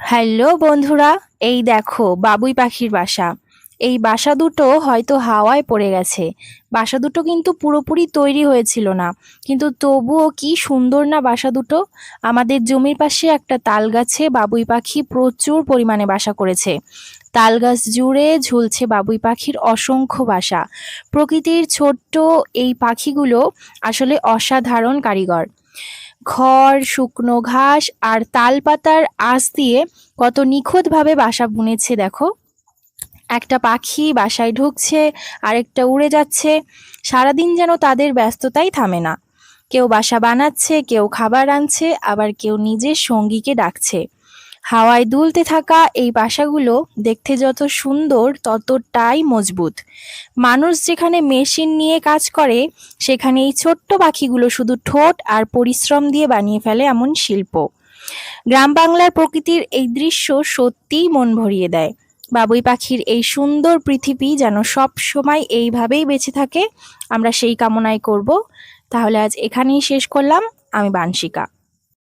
Hello বন্ধুরা, এই দেখো বাবুই পাখির বাসা। এই বাসা দুটো হয়তো হাওয়ায় পড়ে গেছে। বাসা দুটো কিন্তু পুরোপুরি তৈরি হয়েছিল না, কিন্তু তবুও কি সুন্দর না বাসা দুটো। আমাদের জমির পাশে একটা তাল গাছে বাবুই পাখি প্রচুর পরিমাণে বাসা করেছে। তাল গাছ জুড়ে ঝুলছে বাবুই পাখির অসংখ্য বাসা। প্রকৃতির ছোট্ট এই পাখিগুলো আসলে অসাধারণ কারিগর। খড়, শুকনো ঘাস আর তাল পাতার আঁশ দিয়ে কত নিখুঁতভাবে বাসা বুনেছে দেখো। একটা পাখি বাসায় ঢুকছে, আরেকটা উড়ে যাচ্ছে। সারাদিন যেন তাদের ব্যস্ততাই থামে না। কেউ বাসা বানাচ্ছে, কেউ খাবার আনছে, আবার কেউ নিজের সঙ্গীকে ডাকছে। হাওয়ায় দুলতে থাকা এই বাসাগুলো দেখতে যত সুন্দর ততটাই মজবুত। মানুষ যেখানে মেশিন নিয়ে কাজ করে, সেখানে এই ছোট্ট পাখিগুলো শুধু ঠোঁট আর পরিশ্রম দিয়ে বানিয়ে ফেলে এমন শিল্প। গ্রাম বাংলার প্রকৃতির এই দৃশ্য সত্যিই মন ভরিয়ে দেয়। বাবুই পাখির এই সুন্দর পৃথিবী যেন সব সময় এইভাবেই বেঁচে থাকে, আমরা সেই কামনাই করব। তাহলে আজ এখানেই শেষ করলাম। আমি বানশিকা।